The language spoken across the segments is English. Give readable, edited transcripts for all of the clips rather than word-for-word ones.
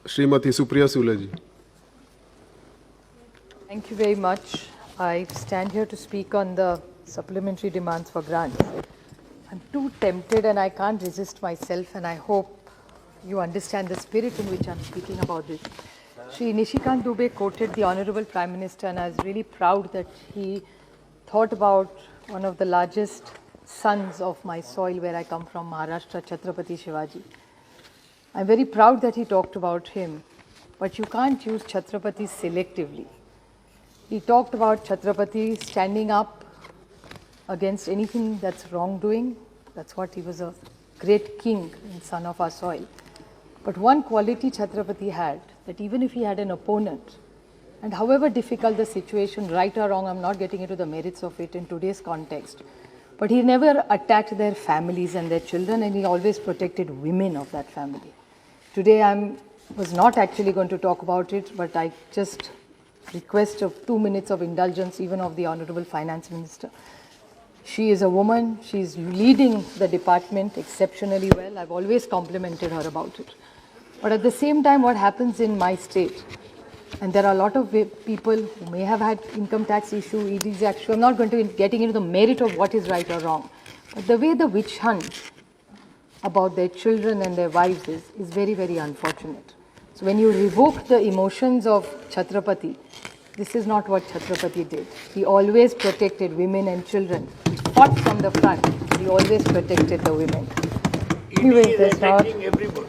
Srimati Supriya Sule ji. Thank you very much. I stand here to speak on the supplementary demands for grants. I'm too tempted and I can't resist myself, and I hope you understand the spirit in which I'm speaking about this. Shri Nishikant Dubey quoted the Honorable Prime Minister, and I was really proud that he thought about one of the largest sons of my soil where I come from, Maharashtra, Chhatrapati Shivaji. I'm very proud that he talked about him, but you can't use Chhatrapati selectively. He talked about Chhatrapati standing up against anything that's wrongdoing. That's what he was, a great king and son of our soil. But one quality Chhatrapati had, that even if he had an opponent, and however difficult the situation, right or wrong, I'm not getting into the merits of it in today's context, but he never attacked their families and their children, and he always protected women of that family. Today was not actually going to talk about it, but I just request of 2 minutes of indulgence even of the Honorable Finance Minister. She is a woman, she is leading the department exceptionally well. I've always complimented her about it. But at the same time, what happens in my state, and there are a lot of people who may have had income tax issue, ED's issue, I'm not going to be getting into the merit of what is right or wrong. But the way the witch hunt about their children and their wives is very, very unfortunate. So when you revoke the emotions of Chhatrapati, this is not what Chhatrapati did. He always protected women and children. He fought from the front. He always protected the women. ED is attacking everybody.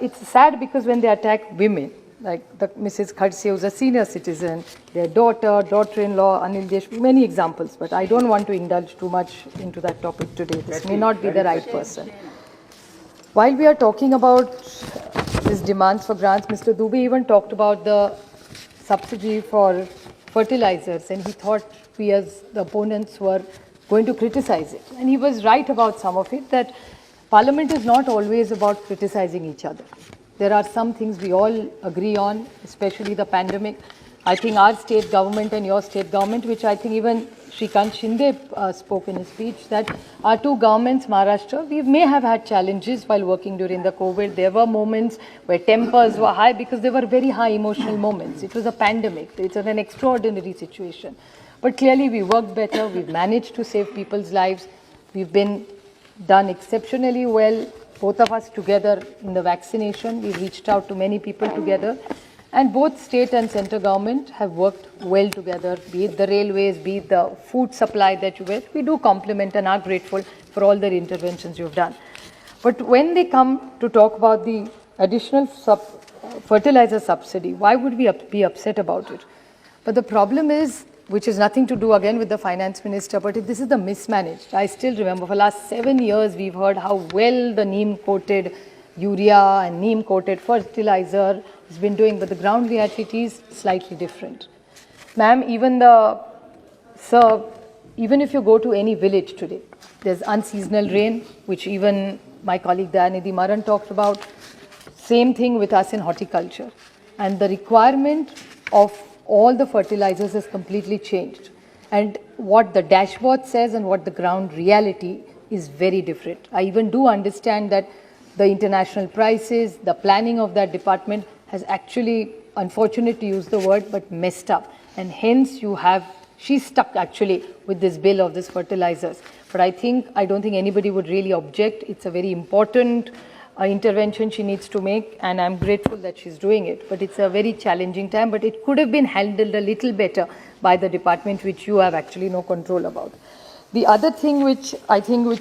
It's sad because when they attack women, like the Mrs. Khadse, who's a senior citizen, their daughter-in-law, Anil Deshmukh, many examples, but I don't want to indulge too much into that topic today. This may not be the right person. While we are talking about these demands for grants, Mr. Dubey even talked about the subsidy for fertilizers, and he thought we as the opponents were going to criticize it. And he was right about some of it, that Parliament is not always about criticizing each other. There are some things we all agree on, especially the pandemic. I think our state government and your state government, which I think even Shrikant Shinde spoke in his speech, that our two governments, Maharashtra, we may have had challenges while working during the COVID. There were moments where tempers were high because there were very high emotional moments. It was a pandemic. It's an extraordinary situation. But clearly we worked better. We've managed to save people's lives. We've been done exceptionally well, both of us together in the vaccination. We reached out to many people together. And both state and central government have worked well together, be it the railways, be it the food supply that you get. We do compliment and are grateful for all the interventions you've done. But when they come to talk about the additional fertilizer subsidy, why would we be upset about it? But the problem is, which is nothing to do again with the finance minister, but this is the mismanaged. I still remember for the last 7 years, we've heard how well the neem-coated urea and neem-coated fertilizer has been doing, but the ground reality is slightly different. Ma'am, even if you go to any village today, there's unseasonal rain, which even my colleague Dayanidhi Maran talked about. Same thing with us in horticulture. And the requirement of all the fertilizers has completely changed. And what the dashboard says and what the ground reality is very different. I even do understand that the international prices, the planning of that department has actually, unfortunate to use the word, but messed up. And hence she's stuck actually with this bill of this fertilizers. But I don't think anybody would really object. It's a very important intervention she needs to make, and I'm grateful that she's doing it. But it's a very challenging time, but it could have been handled a little better by the department, which you have actually no control about. The other thing which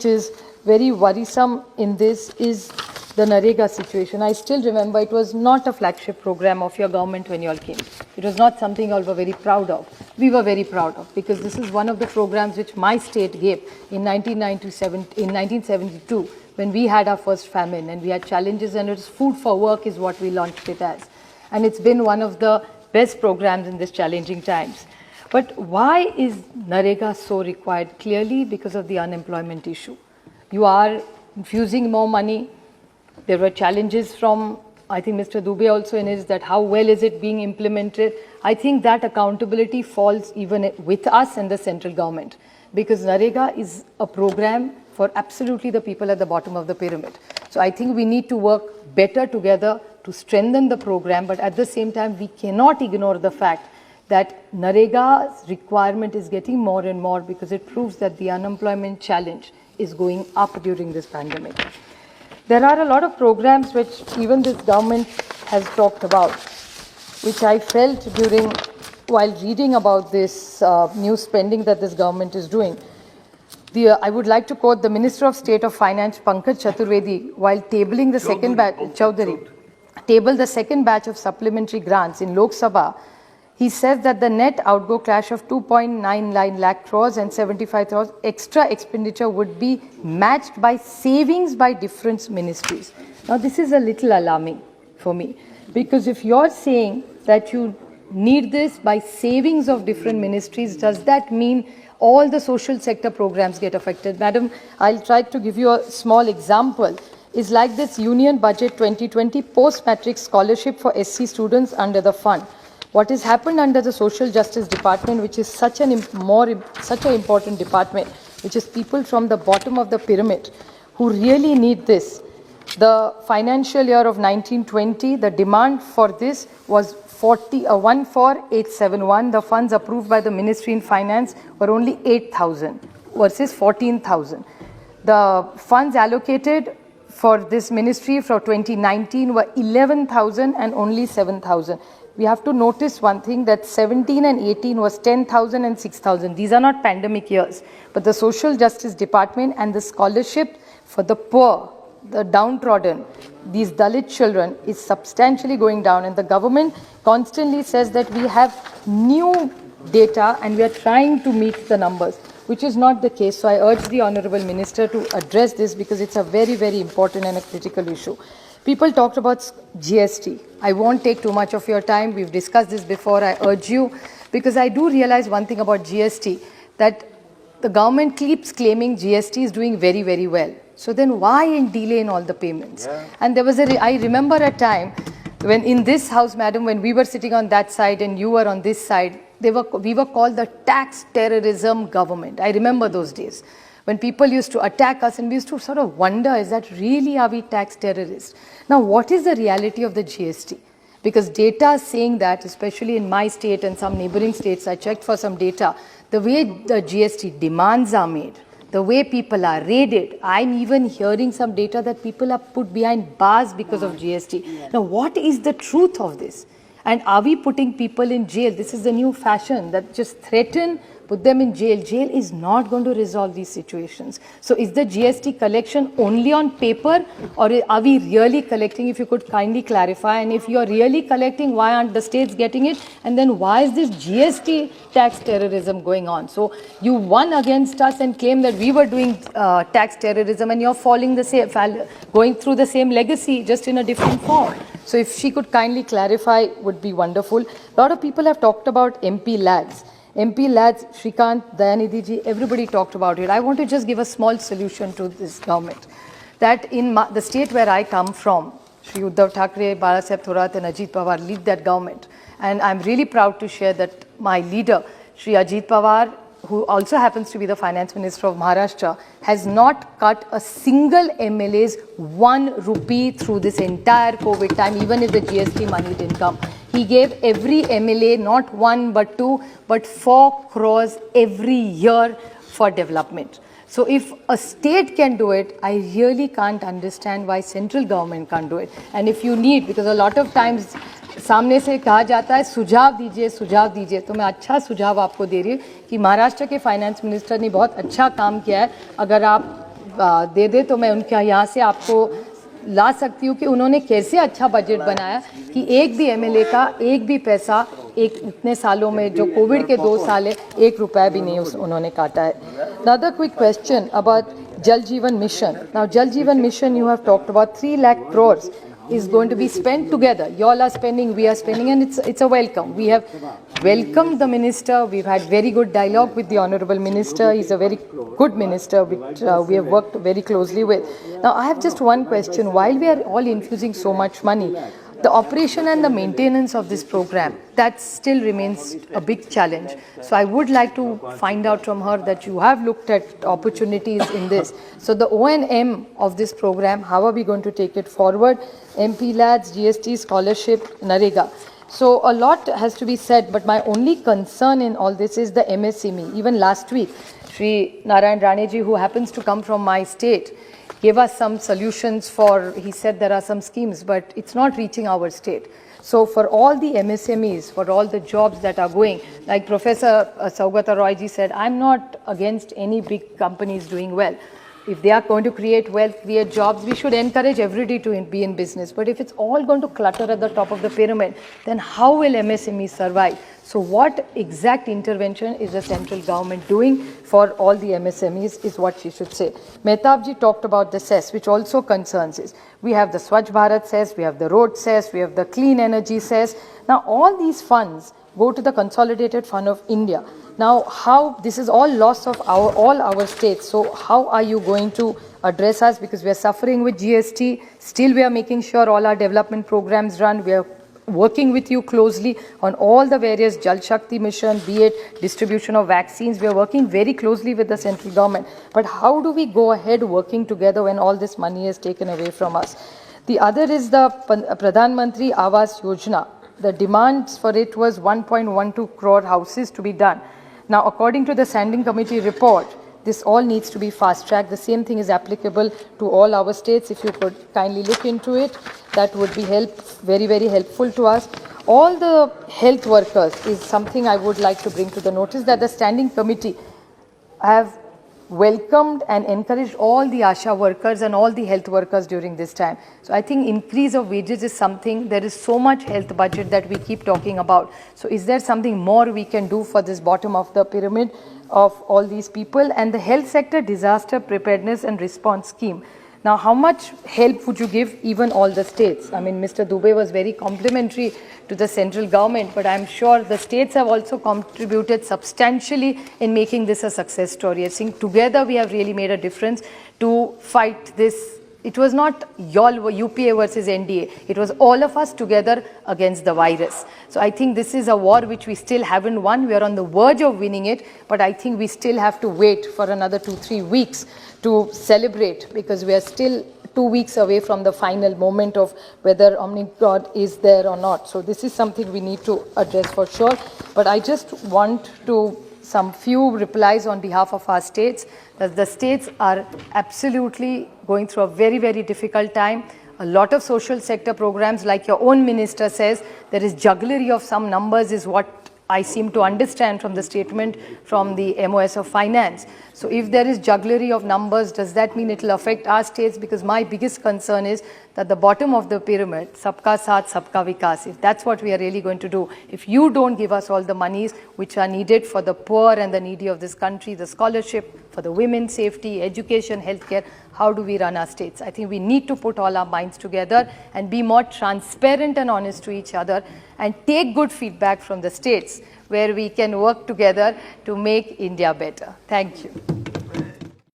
is very worrisome in this is the NREGA situation. I still remember it was not a flagship program of your government when you all came. It was not something you all were very proud of. We were very proud of, because this is one of the programs which my state gave in 1972, when we had our first famine and we had challenges, and it's food for work is what we launched it as. And it's been one of the best programs in these challenging times. But why is NREGA so required? Clearly because of the unemployment issue. You are infusing more money. There were challenges from, I think Mr. Dubey also in his, that how well is it being implemented. I think that accountability falls even with us and the central government, because NREGA is a program for absolutely the people at the bottom of the pyramid. So I think we need to work better together to strengthen the program, but at the same time, we cannot ignore the fact that Narega's requirement is getting more and more because it proves that the unemployment challenge is going up during this pandemic. There are a lot of programs which even this government has talked about, which I felt while reading about this new spending that this government is doing. I would like to quote the Minister of State of Finance, Pankaj Chaturvedi, while tabling the second batch, Chaudhary, tabled the second batch of supplementary grants in Lok Sabha. He says that the net outgo cash of 2.99 lakh crores and 75 crores extra expenditure would be matched by savings by different ministries. Now, this is a little alarming for me, because if you're saying that you need this by savings of different ministries, does that mean all the social sector programs get affected? Madam, I'll try to give you a small example. Is like this Union Budget 2020 post-matric scholarship for SC students under the fund. What has happened under the Social Justice Department, which is such an important department, which is people from the bottom of the pyramid who really need this. The financial year of 1920, the demand for this was 14871. The funds approved by the Ministry in Finance were only 8,000 versus 14,000. The funds allocated for this ministry for 2019 were 11,000 and only 7,000. We have to notice one thing, that 17 and 18 was 10,000 and 6,000. These are not pandemic years, but the Social Justice Department and the scholarship for the poor, the downtrodden, these Dalit children is substantially going down, and the government constantly says that we have new data and we are trying to meet the numbers, which is not the case. So I urge the Honorable Minister to address this, because it's a very, very important and a critical issue. People talked about GST. I won't take too much of your time. We've discussed this before. I urge you, because I do realize one thing about GST, that the government keeps claiming GST is doing very, very well. So then why in delay in all the payments? Yeah. And there was I remember a time when in this house, madam, when we were sitting on that side and you were on this side, we were called the tax terrorism government. I remember those days when people used to attack us and we used to sort of wonder, is that really, are we tax terrorists? Now, what is the reality of the GST? Because data is saying that, especially in my state and some neighboring states, I checked for some data, the way the GST demands are made, the way people are raided, I'm even hearing some data that people are put behind bars because of GST. Now, what is the truth of this? And are we putting people in jail? This is the new fashion, that just threaten, put them in jail. Jail is not going to resolve these situations. So is the GST collection only on paper, or are we really collecting? If you could kindly clarify. And if you are really collecting, why aren't the states getting it? And then why is this GST tax terrorism going on? So you won against us and claim that we were doing tax terrorism, and you're following the same, going through the same legacy, just in a different form. So if she could kindly clarify, would be wonderful. A lot of people have talked about MP lads. MP lads, Shrikant, Dayanidhi ji, everybody talked about it. I want to just give a small solution to this government. That in the state where I come from, Shri Uddhav Thackeray, Balasaheb Thorat and Ajit Pawar lead that government. And I'm really proud to share that my leader, Shri Ajit Pawar, who also happens to be the Finance Minister of Maharashtra, has not cut a single MLA's 1 rupee through this entire COVID time, even if the GST money didn't come. He gave every MLA not 1 but 2 but 4 crores every year for development. So if a state can do it, I really can't understand why central government can't do it. And if you need, because a lot of times सामने से कहा जाता है सुझाव दीजिए, तो मैं अच्छा सुझाव आपको दे रही हूँ कि महाराष्ट्र के फाइनेंस मिनिस्टर ने बहुत अच्छा काम किया है. अगर आप दे दे तो मैं उनके यहाँ से आपको ला सकती हूँ कि उन्होंने कैसे अच्छा बजट बनाया कि एक भी एमएलए का एक भी पैसा इतने सालों में, जो कोविड के 2 साल है, 1 रुपया भी नहीं उन्होंने काटा है. Another quick question about Jal Jeevan Mission. Now, Jal Jeevan Mission, you have talked about 3 lakh crores is going to be spent together. You all are spending, we are spending, and it's a welcome. We have welcomed the minister. We've had very good dialogue with the honorable minister. He's a very good minister, which we have worked very closely with. Now, I have just one question. While we are all infusing so much money, the operation and the maintenance of this program, that still remains a big challenge. So I would like to find out from her that you have looked at opportunities in this. So the O&M of this program, how are we going to take it forward? MP Lads, GST, scholarship, Narega. So a lot has to be said, but my only concern in all this is the MSME. Even last week, Sri Narayan Raneji, who happens to come from my state, gave us some solutions for, he said there are some schemes, but it's not reaching our state. So for all the MSMEs, for all the jobs that are going, like Professor Saugata Roy ji said, I'm not against any big companies doing well. If they are going to create wealth, create jobs, we should encourage everybody to be in business. But if it's all going to clutter at the top of the pyramid, then how will MSMEs survive? So what exact intervention is the central government doing for all the MSMEs is what she should say. Mehtab ji talked about the cess, which also concerns us. We have the Swachh Bharat cess, we have the road cess, we have the clean energy cess. Now all these funds go to the Consolidated Fund of India. Now, how this is all loss of all our states. So, how are you going to address us? Because we are suffering with GST. Still, we are making sure all our development programs run. We are working with you closely on all the various Jal Shakti mission, be it distribution of vaccines. We are working very closely with the central government. But how do we go ahead working together when all this money is taken away from us? The other is the Pradhan Mantri Awas Yojana. The demands for it was 1.12 crore houses to be done. Now, according to the Standing Committee report, this all needs to be fast-tracked. The same thing is applicable to all our states. If you could kindly look into it, that would be very, very helpful to us. All the health workers is something I would like to bring to the notice that the Standing Committee have welcomed and encouraged all the ASHA workers and all the health workers during this time. So I think increase of wages is something, there is so much health budget that we keep talking about. So is there something more we can do for this bottom of the pyramid of all these people? And the health sector disaster preparedness and response scheme. Now, how much help would you give even all the states? I mean, Mr. Dubey was very complimentary to the central government, but I'm sure the states have also contributed substantially in making this a success story. I think together we have really made a difference to fight this. It was not y'all UPA versus NDA. It was all of us together against the virus. So I think this is a war which we still haven't won. We are on the verge of winning it, but I think we still have to wait for another 2-3 weeks to celebrate, because we are still 2 weeks away from the final moment of whether Omicron is there or not. So this is something we need to address for sure. But I just want to some few replies on behalf of our states, that the states are absolutely going through a very, very difficult time. A lot of social sector programs, like your own minister says, there is jugglery of some numbers is what I seem to understand from the statement from the MOS of Finance. So if there is jugglery of numbers, does that mean it will affect our states? Because my biggest concern is that the bottom of the pyramid, Sabka Saath, Sabka Vikas, if that's what we are really going to do, if you don't give us all the monies which are needed for the poor and the needy of this country, the scholarship, for the women's safety, education, healthcare, how do we run our states? I think we need to put all our minds together and be more transparent and honest to each other and take good feedback from the states where we can work together to make India better. Thank you.